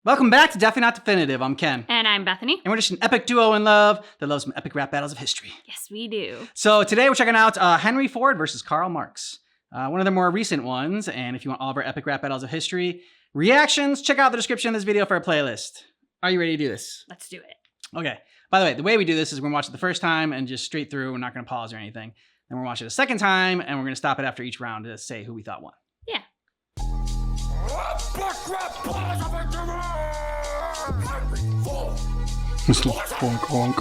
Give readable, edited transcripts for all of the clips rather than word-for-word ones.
Welcome back to Definitely Not Definitive. I'm Ken. And I'm Bethany. And we're just an epic duo in love that loves some epic rap battles of history. Yes, we do. So today we're checking out Henry Ford versus Karl Marx. One of the more recent ones. And if you want all of our epic rap battles of history reactions, check out the description of this video for our playlist. Are you ready to do this? Let's do it. Okay. By the way we do this is we're going to watch it the first time and just straight through. We're not going to pause or anything. Then we're going to watch it a second time and we're going to stop it after each round to say who we thought won. Yeah. Honk, honk.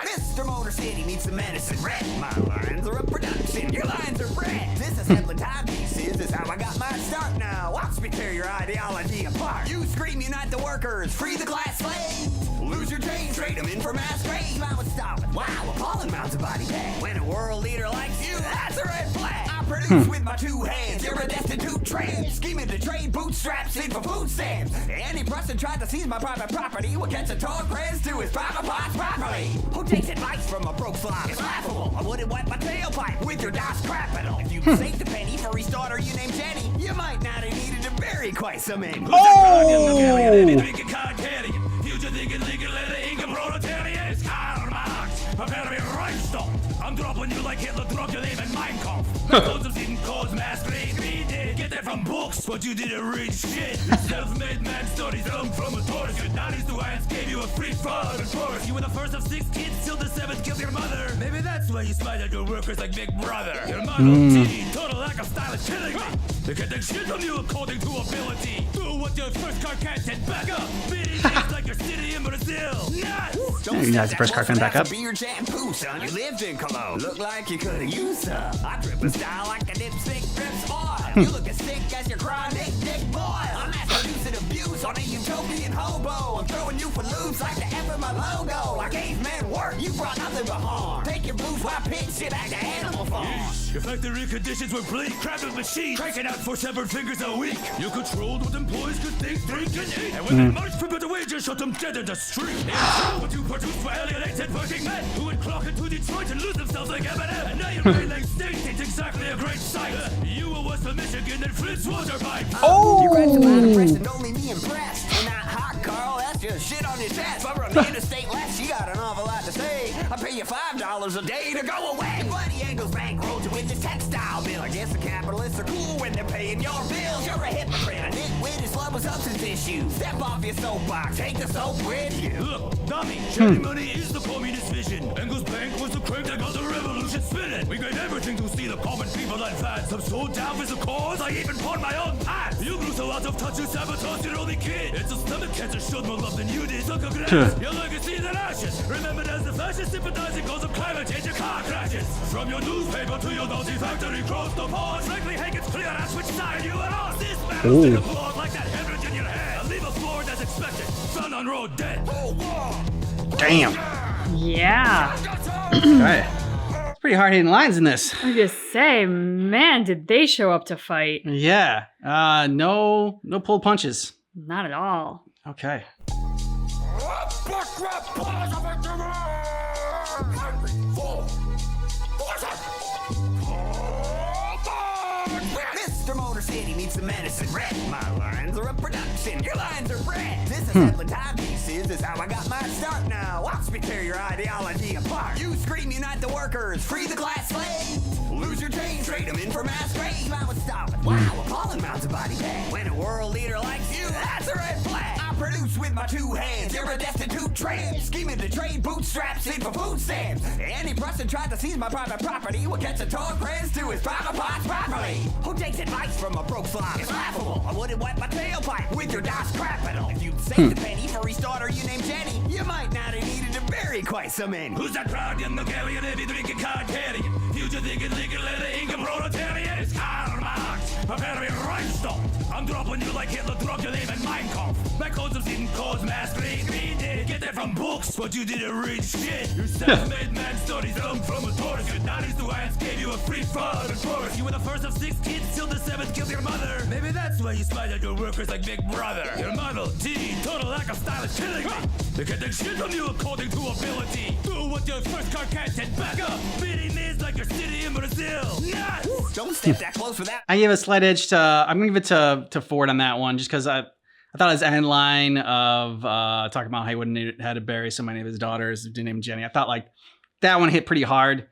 Mr. Motor City needs some medicine. Red. My lines are a production. Your lines are red. This is assembly time pieces. This is how I got my start now. Watch me tear your ideology apart. You scream, unite the workers. Free the class slaves. Lose your train, trade them in for mass graves. I would stop it. Wow, appalling amounts of body bag. When a world leader likes you, that's a red flag. I produce with my two hands. You're a destitute tramp. Scheming to trade bootstraps in for food stamps. Any person tried to seize my private property will catch a torn press to his private parts properly. Who takes advice from a broke slob? It's laughable. I wouldn't wipe my tailpipe with your DOS capital. If you saved a penny for a starter you named Jenny, you might not have needed to bury quite so many. It's Karl Marx. Prepare to be Reichstag. I'm dropping you like Hitler dropped your name in Mein Kampf. Methods of seeing cause mass grave. We did get that from books, but you didn't read shit. Self-made man studies from a Taurus. Your daddy's two hands gave you a free fall and force. You were the first of 6 kids till the 7th killed your mother. Maybe that's why you smiled at your workers like Big Brother. Your Model T, total lack of style is killing me. They can take shit on you according to ability. Do what your first car can't and back up. Beating things like your city in Brazil. Nuts! You guys, the first car coming back up. Be your shampoo, son. You lived in Cologne. Look like you could have used some. I drip a style like a dipstick drips oil. You look as sick as your chronic dick boil. I'm mass producing abuse on a utopian hobo. I'm throwing you for loops like the F in my logo. I gave men work, you brought nothing but harm. Take your blues, white pig shit back to Animal Farm. Your factory conditions were bleak. Crabbing machines, cranking out 4 severed fingers a week. You controlled what employees could think, drink, and eat. And when they marched for better wages, shut them dead in the street. And what you produced for alienated working men who would clock into Detroit and lose themselves like Eminem. And now your Green State ain't exactly a great sight. You were West of Michigan and Flint's water pipe. Oh! You read some out of press and don't leave me impressed. You're not hot, Carl. That's just shit on your chest. But from the interstate left, you got an awful lot to say. I pay you $5 a day to go away. Buddy Engel's bankrolled you with this textile bill. I guess the capitalists are cool when they're paying your bills. You're a hypocrite, a nitwit, and slum with substance issues. Step off your soapbox, take the soap with you. Look, dummy, sharing money is the communist vision. Engel's bank was the crank that got the revolution spinning. We gave everything to see the common people advance. I'm so down with the cause, I even pawned my own pants. You grew so out of touch, you sabotaged your only kid. It's a stomach cancer, showed more love than you did. Suck a glass, your legacy is in ashes. Remembered as the fascist sympathizing cause of climate change and car crashes. From your newspaper to your Nazi factory, cross the pause. Frankly, Hank, it's clear as which side you are on. This battle's in the floor like that hemorrhage in your head. Leave a floor as expected, found on road dead. Damn. Yeah. Okay. It's pretty hard hitting lines in this. I just say, man, did they show up to fight? Yeah. No pulled punches. Not at all. Okay. Mr. Motor City needs some medicine. Red. My lines are a production. Your lines are red. This is assembly time pieces. This is how I got my start now. Watch me tear your ideology apart. You scream, unite the workers. Free the class slaves. Lose your train, trade them in for mass graves. I would stop it. Wow, appalling amounts of body bag. When a world leader likes you, that's a red flag. I produce with my two hands. You're a destitute tramp. Scheming to trade bootstraps in for food stamps. Any person tried to seize my private property will catch a torn press to his private parts properly. Who takes advice from a broke slob? It's laughable. I wouldn't wipe my tailpipe with your DOS capital. If you'd saved a penny for a starter you named Jenny, you might not have needed to bury quite so many. Who's that proud young Hungarian heavy drinking card carrying? Future thinking legal leather Inca proletariat? It's Karl Marx. Prepare to be Reichstag. I'm dropping you like Hitler dropped your name in Mein Kampf. Methods of seeing cause mass grave. We did get that from books, but you didn't read shit. Your self-made man studies from a tortoise. Your daddy's the hands gave you a free fall and force. You were the first of 6 kids till the 7th killed your mother. Maybe that's why you smile at your workers like Big Brother. Your Model T, total lack of style is killing me. They can take shit from you according to ability. Do what your first car can't and back up. Beating is like your city in Brazil. Nuts! Don't step that close for that. I give a slight edge to, I'm going to give it to Ford on that one, just because I thought his end line of talking about how he wouldn't have had to bury so many of his daughters, didn't name Jenny. I thought like that one hit pretty hard.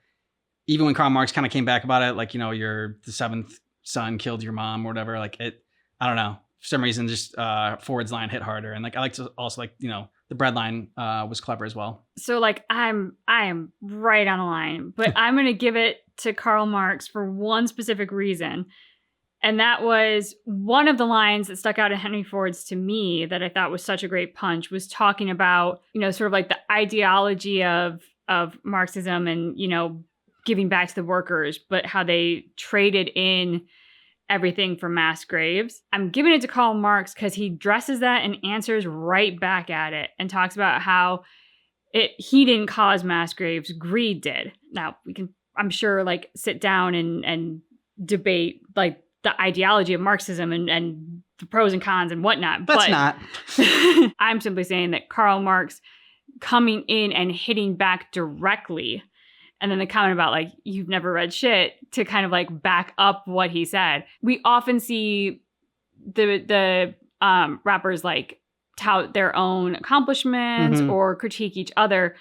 Even when Karl Marx kind of came back about it, like, you know, the 7th son killed your mom or whatever. Like it, I don't know. For some reason, just Ford's line hit harder. And like, I like to also like, you know, the bread line was clever as well. So like I am right on the line, but I'm going to give it to Karl Marx for one specific reason. And that was one of the lines that stuck out in Henry Ford's to me that I thought was such a great punch, was talking about, you know, sort of like the ideology of Marxism and, you know, giving back to the workers, but how they traded in everything for mass graves. I'm giving it to Karl Marx because he dresses that and answers right back at it and talks about how he didn't cause mass graves, greed did. Now we can, I'm sure, like sit down and debate like the ideology of Marxism and the pros and cons and whatnot. That's not. I'm simply saying that Karl Marx coming in and hitting back directly, and then the comment about like, you've never read shit, to kind of like back up what he said. We often see the rappers like tout their own accomplishments or critique each other,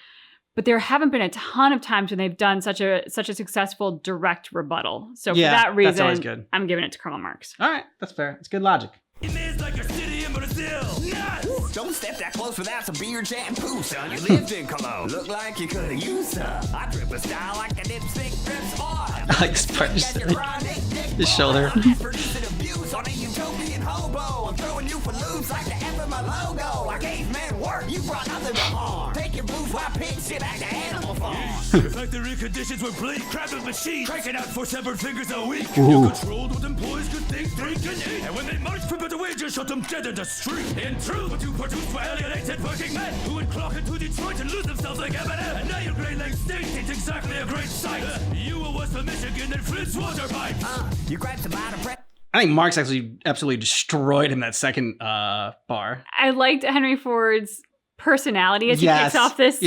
but there haven't been a ton of times when they've done such a successful direct rebuttal. So for that reason, that's always good. I'm giving it to Karl Marx. All right, that's fair. It's good logic. It is like your city in Brazil. Nuts! Don't step that close without some beard shampoo, son. You lived in Cologne. Look like you could have used some. I drip a style like a dipstick drips oil. I like this part. His shoulder. Producing abuse on a utopian hobo. I'm throwing you for loops like the F of my logo. I gave men work, you brought nothing but harm. Take your bourgeois pig shit back to Animal Farm. Your factory conditions were bleak, crabbing machines, cranking out 4 severed fingers a week. You controlled what employees could think, drink, and eat. And when they marched for better wages, shut them dead in the street. In truth, what you produced were alienated working men who would clock into Detroit and lose themselves like Eminem. And now your Great Lakes state ain't exactly a great sight. You were west of Michigan and Flint's water pipes. You grabs about a prep. I think Marx actually absolutely destroyed him that second bar. I liked Henry Ford's personality as he kicks off this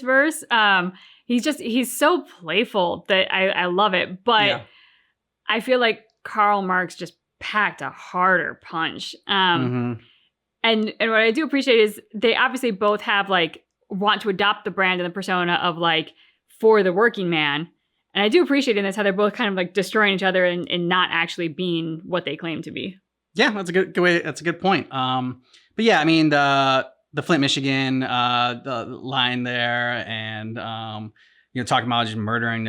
verse. He's so playful that I love it. But I feel like Karl Marx just packed a harder punch. And what I do appreciate is they obviously both have like want to adopt the brand and the persona of like for the working man. And I do appreciate in this how they're both kind of like destroying each other and not actually being what they claim to be. Yeah, that's a good way. That's a good point. But yeah, I mean the Flint, Michigan, the line there, and you know, talking about just murdering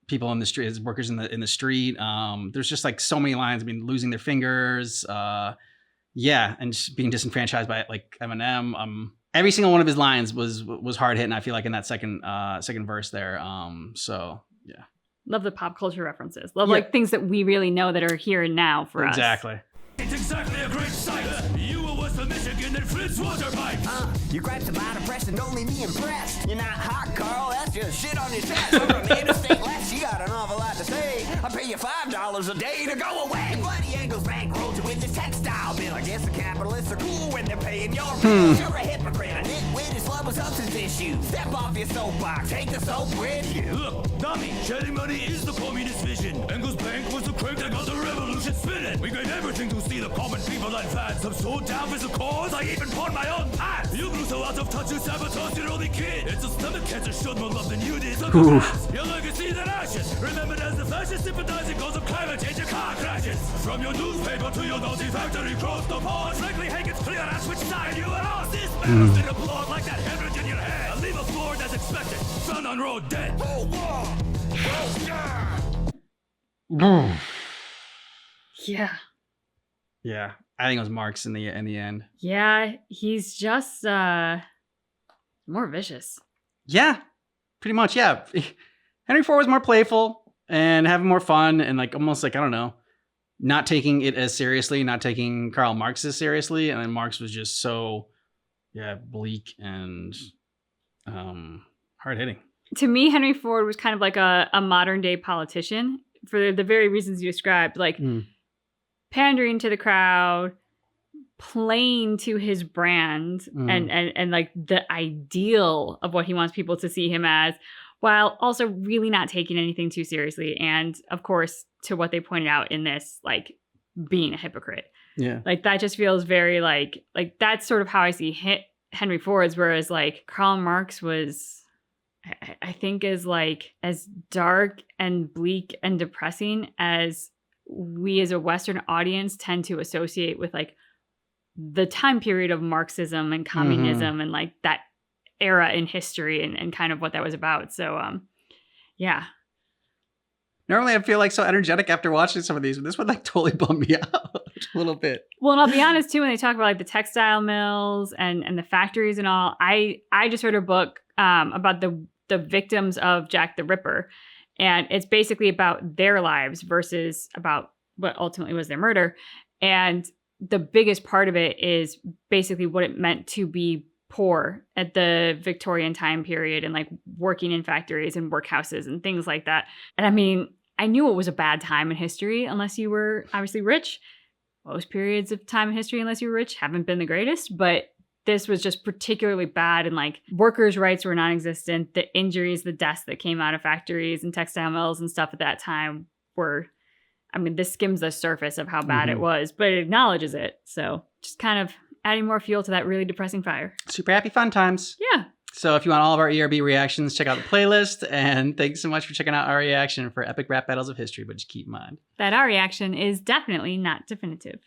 people in the street, as workers in the street. There's just like so many lines. I mean, losing their fingers. And just being disenfranchised by like Eminem. Every single one of his lines was hard hitting. I feel like in that second verse there. So yeah. Love the pop culture references. Love like things that we really know that are here and now for us. Exactly. It's exactly a great sight. You were west of Michigan and Flint's water pipes. You grabs about a press and don't leave me impressed. You're not hot, Carl. That's just shit on your chest. I'm from the interstate left. You got an awful lot to say. I pay you $5 a day to go away. Bloody Angles bankrolled you with this textile bill. I guess the capitalists are cool when they're paying your bills. You're a hypocrite, a nitwit who slow with substance issues. Step off your soapbox. Take the soap with you. Look, Tommy, shedding money is the communist vision. Engels Bank was the crank that got the revolution spinning. We gave everything to see the common people advance. I'm so down for the cause, I even pawned my own pants. You grew so out of touch, you sabotaged your only kid. It's a stomach cancer, showed more love than you did. So your legacy than ashes. Remembered as the fascist sympathizing cause of climate change and car crashes. From your newspaper to your Nazi factory, cross the pond. Frankly, Hank, it's clear that's which side you are on. This man has been applaud like that hemorrhage in your head. I leave a floor as expected, found on road dead. Yeah. Yeah, I think it was Marx in the end. Yeah, he's just more vicious. Yeah, pretty much. Yeah, Henry Ford was more playful and having more fun and like almost like, I don't know, not taking it as seriously, not taking Karl Marx as seriously, and then Marx was just so bleak and hard hitting. To me, Henry Ford was kind of like a modern day politician for the very reasons you described, like pandering to the crowd, playing to his brand and like the ideal of what he wants people to see him as, while also really not taking anything too seriously. And of course, to what they pointed out in this, like being a hypocrite. Yeah. Like that just feels very like that's sort of how I see Henry Ford's, whereas like Karl Marx was, I think, is like as dark and bleak and depressing as we as a Western audience tend to associate with like the time period of Marxism and communism and like that era in history and kind of what that was about. So, yeah. Normally I feel like so energetic after watching some of these, but this one like totally bummed me out a little bit. Well, and I'll be honest too, when they talk about like the textile mills and the factories and all, I just read a book about the victims of Jack the Ripper. And it's basically about their lives versus about what ultimately was their murder. And the biggest part of it is basically what it meant to be poor at the Victorian time period and like working in factories and workhouses and things like that. And I mean, I knew it was a bad time in history unless you were obviously rich. Most periods of time in history, unless you were rich, haven't been the greatest, but this was just particularly bad. And like workers' rights were non-existent. The injuries, the deaths that came out of factories and textile mills and stuff at that time were, I mean, this skims the surface of how bad it was, but it acknowledges it. So just kind of adding more fuel to that really depressing fire. Super happy fun times. Yeah. So if you want all of our ERB reactions, check out the playlist. And thanks so much for checking out our reaction for Epic Rap Battles of History. But just keep in mind that our reaction is definitely not definitive.